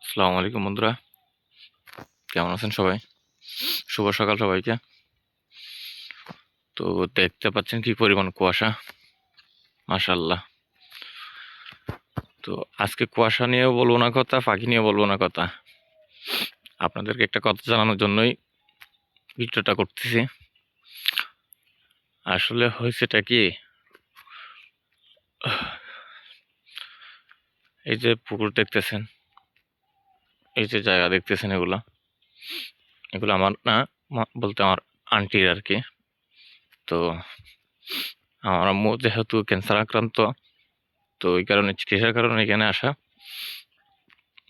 আসসালামু আলাইকুম বন্ধুরা, কেমন আছেন সবাই? শুভ সকাল সবাইকে। তো দেখতে পাচ্ছেন কি পরিমাণ কুয়াশা, মাশাআল্লাহ। তো আজকে কুয়াশা নিয়েও বলবো না কথা, পাখি নিয়েও বলবো না কথা। আপনাদেরকে একটা কথা জানানোর জন্যই ভিডিওটা করতেছি। আসলে হয়েছেটা কি, এই যে পুকুর দেখতেছেন, এই যে জায়গা দেখতেছেন, এগুলো এগুলো আমার না, বলতে আমার আন্টির আর কি। তো আমার আম্মু যেহেতু ক্যান্সার আক্রান্ত, তো ওই কারণে চিকিৎসার কারণে এখানে আসা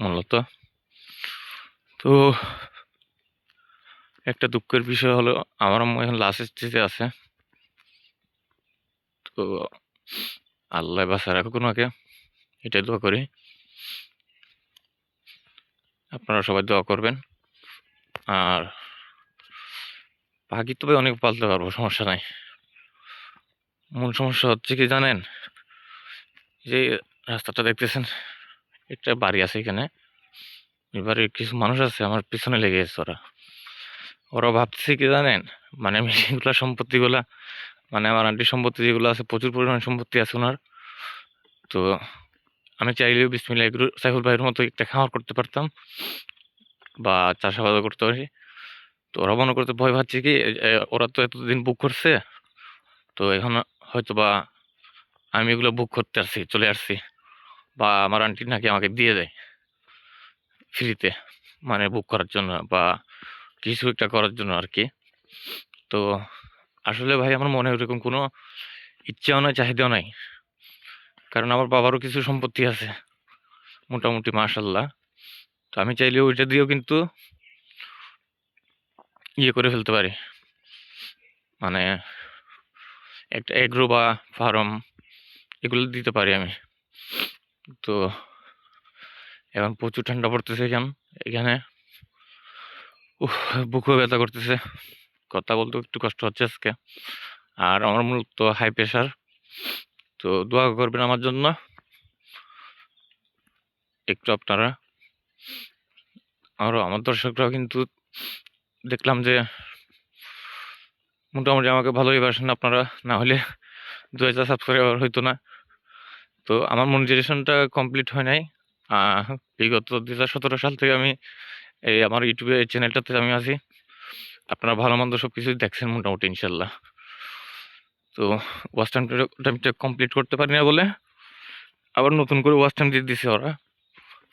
মূলত। তো একটা দুঃখের বিষয় হলো, আমার আম্মু এখন লাস্ট স্টেজে আছে। তো আল্লাহ বাঁচায় রাখুক ওনাকে, এটাই দোয়া করি। আপনারা সবাই দোয়া করবেন। আর পাখি তবে অনেক পালতে পারবো, সমস্যা নাই। মূল সমস্যা হচ্ছে কি জানেন, যে রাস্তাটা দেখতেছেন, একটা বাড়ি আছে এখানে। এবারে কিছু মানুষ আছে আমার পিছনে লেগে গেছে। ওরা ওরা ভাবছে কি জানেন, মানে আমি এগুলা সম্পত্তিগুলা, মানে আমার আন্টির সম্পত্তি যেগুলো আছে, প্রচুর পরিমাণ সম্পত্তি আছে ওনার। তো আমি চাইলেও বিসমিল্লাহ এগুলো সাইফুল ভাইয়ের মতো একটা খামার করতে পারতাম বা চাষাবাদও করতে পারি। তো ওরা মনে করতে ভয় পাচ্ছে কি, ওরা তো এতদিন বুক করছে, তো এখন হয়তোবা আমি এগুলো বুক করতে আসছি, চলে আসছি, বা আমার আন্টি নাকি আমাকে দিয়ে দেয় ফ্রিতে, মানে বুক করার জন্য বা কিছু একটা করার জন্য আর কি। তো আসলে ভাই আমার মনে ওরকম কোনো ইচ্ছাও নাই, চাহিদাও নাই। কারণ আমার বাবারও কিছু সম্পত্তি আছে মোটামুটি, মাশাল্লাহ। তো আমি চাইলে ওইটা দিয়েও কিন্তু ইয়ে করে ফেলতে পারি, মানে একটা এগ্রো বা ফার্ম এগুলো দিতে পারি আমি। তো এখন প্রচুর ঠান্ডা পড়তেছে এখানে। উফ, বুকও ব্যথা করতেছে, কথা বলতেও একটু কষ্ট হচ্ছে আজকে। আর আমার মূলত হাই প্রেশার। তো দোয়া করবেন আমার জন্য একটু আপনারা। আরও আমার দর্শকরাও কিন্তু দেখলাম যে মোটামুটি আমাকে ভালোই বাসেন আপনারা, না হলে 2000 সাবস্ক্রাইবার হইতো না। তো আমার মনিটাইজেশনটা কমপ্লিট হয় নাই। বিগত 2017 সাল থেকে আমি এই আমার ইউটিউবে এই চ্যানেলটাতে আমি আছি। আপনারা ভালো মন্দ সব কিছুই দেখছেন মোটামুটি, ইনশাল্লাহ। তো ওয়াচ টাইমটা কমপ্লিট করতে পারি না বলে আবার নতুন করে ওয়াচ টাইম দিয়ে দিছে ওরা।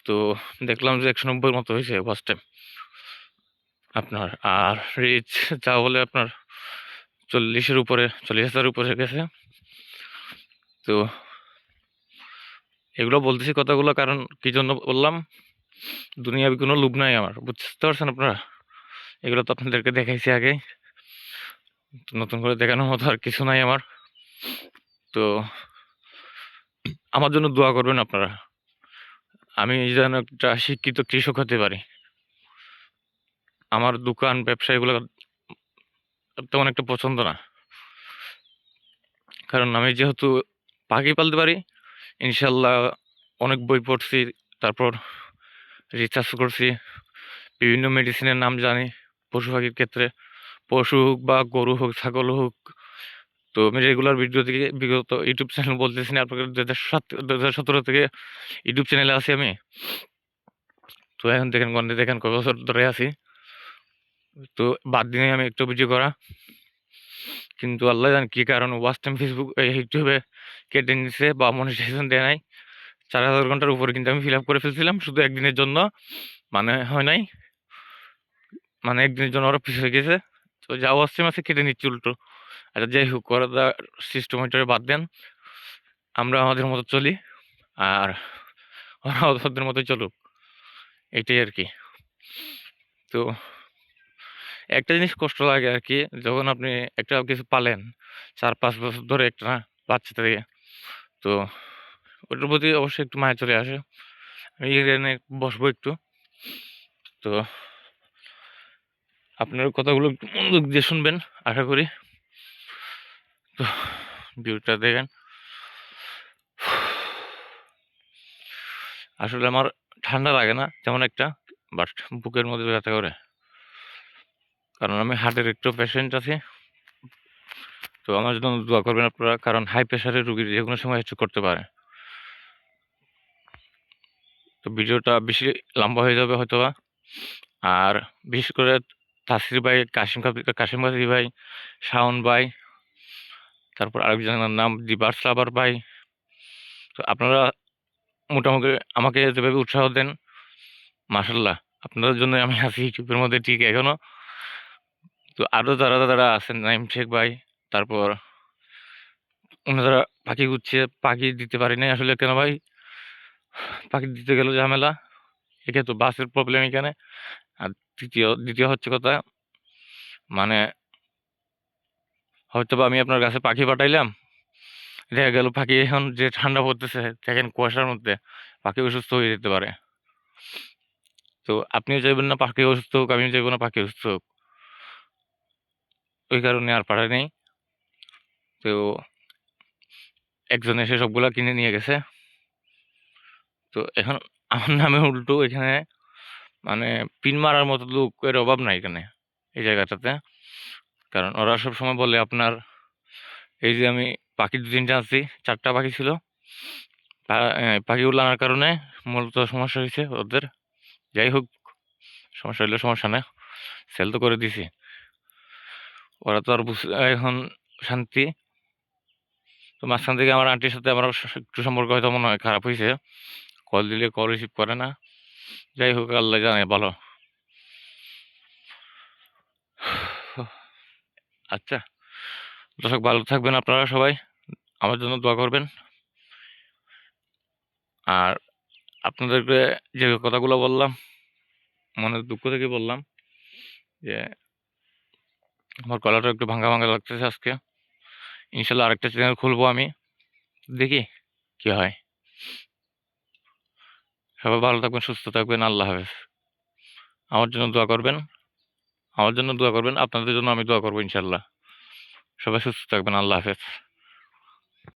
তো দেখলাম যে 190 মতো হয়েছে ওয়াচ টাইম আপনার। আর রিচ যা বলে আপনার 40-এর উপরে, 40,000 উপরে গেছে। তো এগুলো বলতেছি কথাগুলো, কারণ কি জন্য বললাম, দুনিয়াবি কোনো লোভ নাই আমার, বুঝতে পারছেন আপনারা। এগুলো তো আপনাদেরকে দেখাইছি আগে, তো নতুন করে দেখানোর মতো আর কিছু নাই আমার। তো আমার জন্য দোয়া করবেন আপনারা, আমি যেন একটা শিক্ষিত কৃষক হতে পারি। আমার দোকান ব্যবসা এগুলো তেমন একটা পছন্দ না, কারণ আমি যেহেতু পাখি পালতে পারি, ইনশাল্লাহ অনেক বই পড়ছি, তারপর রিসার্চ করছি, বিভিন্ন মেডিসিনের নাম জানি পশু পাখির ক্ষেত্রে, পশু হোক বা গরু হোক, ছাগল হোক। তো আমি রেগুলার ভিডিও থেকে বিগত ইউটিউব চ্যানেল বলতেছি না আপনাকে, 2017 থেকে ইউটিউব চ্যানেলে আছি আমি। তো এখন দেখেন গন্ডে, দেখেন কত বছর ধরে আছি। তো বাদ দিনে আমি একটু ভিডিও করা, কিন্তু আল্লাহ জানে কি কারণ ওয়াচ টাইম ফেসবুক ইউটিউবে কেটে নিচ্ছে বা মনিটাইজেশন দেয় নাই। 4000 ঘন্টার উপরে কিন্তু আমি ফিল আপ করে ফেলছিলাম শুধু একদিনের জন্য, মানে হয় নাই, মানে একদিনের জন্য ওরা পিছিয়ে গেছে। তো যা ওয়াচ টাইম আছে কেটে নিচ্ছে উল্টো। আচ্ছা যাই হোক, ওরা সিস্টেম বাদ দেন, আমরা আমাদের মতো চলি, আর ওরা ওদের মতো চলুক, এটাই আর কি। তো একটা জিনিস কষ্ট লাগে আর কি, যখন আপনি একটা কিছু পালেন 4-5 বছর ধরে একটা বাচ্চা থেকে, তো ওটার প্রতি অবশ্যই একটু মায়া চলে আসে। আমি এখানে বসবো একটু, তো আপনার কথাগুলো একটু মনোযোগ দিয়ে শুনবেন আশা করি। তো ভিউটা দেখেন, আসলে আমার ঠান্ডা লাগে না তেমন একটা, বাট বুকের মধ্যে ব্যথা করে। কারণ আমি হার্টের একটু পেশেন্ট আছি। তো আমার জন্য দোয়া করবেন আপনারা, কারণ হাই প্রেশারের রোগীর যেকোনো সময় স্ট্রোক করতে পারে। তো ভিডিওটা বেশি লম্বা হয়ে যাবে হয়তোবা। আর বিশেষ করে তাসির ভাই, কাশিম কাজী ভাই, শাওন ভাই, তারপর আরেকজনের নাম দিবার্স লাভার ভাই। তো আপনারা মোটামুটি আমাকে যেভাবে উৎসাহ দেন, মাশাল্লাহ, আপনাদের জন্য আমি আছি ইউটিউবের মধ্যে ঠিক এখনো। তো আরো যারা আছেন, নাইম শেখ ভাই, তারপর ওনারা পাখি গুচ্ছে, পাখি দিতে পারি নাই আসলে। কেন ভাই? পাখি দিতে গেল ঝামেলা, একে তো বাসের প্রবলেম এখানে। আর দ্বিতীয় হচ্ছে কথা, মানে হয়তো বা আমি আপনার কাছে পাখি পাঠাইলাম, দেখা গেল পাখি এখন যে ঠান্ডা পড়তেছে দেখেন কুয়াশার মধ্যে, পাখি অসুস্থ হয়ে যেতে পারে। তো আপনিও চাইবেন না পাখি অসুস্থ হোক, আমিও চাইবো না পাখি অসুস্থ হোক। ওই কারণে আর পাঠাই নাই। তো একজন এসে সবগুলা কিনে নিয়ে গেছে। তো এখন আমার নামে উল্টো এখানে মানে পিন মারার মতো লোকের অভাব নাই এখানে, এই জায়গাটাতে। কারণ ওরা সবসময় বলে আপনার, এই যে আমি পাখি ২-৩টা আনছি, ৪টা পাখি ছিল। পাখিগুলো আনার কারণে মূলত সমস্যা হয়েছে ওদের। যাই হোক, সমস্যা হইলে সমস্যা নাই, সেল তো করে দিছি। ওরা তো আর এখন শান্তি। তো মাঝখান থেকে আমার আন্টির সাথে আমার একটু সম্পর্ক হয়তো মনে হয় খারাপ হয়েছে, কল দিলে কল রিসিভ করে না। যাই হোক, আল্লাহ জানে ভালো। আচ্ছা দর্শক, ভালো থাকবেন আপনারা সবাই, আমার জন্য দোয়া করবেন। আর আপনাদেরকে যে কথাগুলো বললাম, মনের দুঃখ থেকে বললাম, যে আমার গলাটা একটু ভাঙা লাগতেছে আজকে। ইনশাল্লাহ আরেকটা চ্যানেল খুলবো আমি, দেখি কি হয়। সবাই ভালো থাকবেন, সুস্থ থাকবেন, আল্লাহ হাফেজ। আমার জন্য দোয়া করবেন, আপনাদের জন্য আমি দোয়া করবো ইনশাল্লাহ। সবাই সুস্থ থাকবেন, আল্লাহ হাফেজ।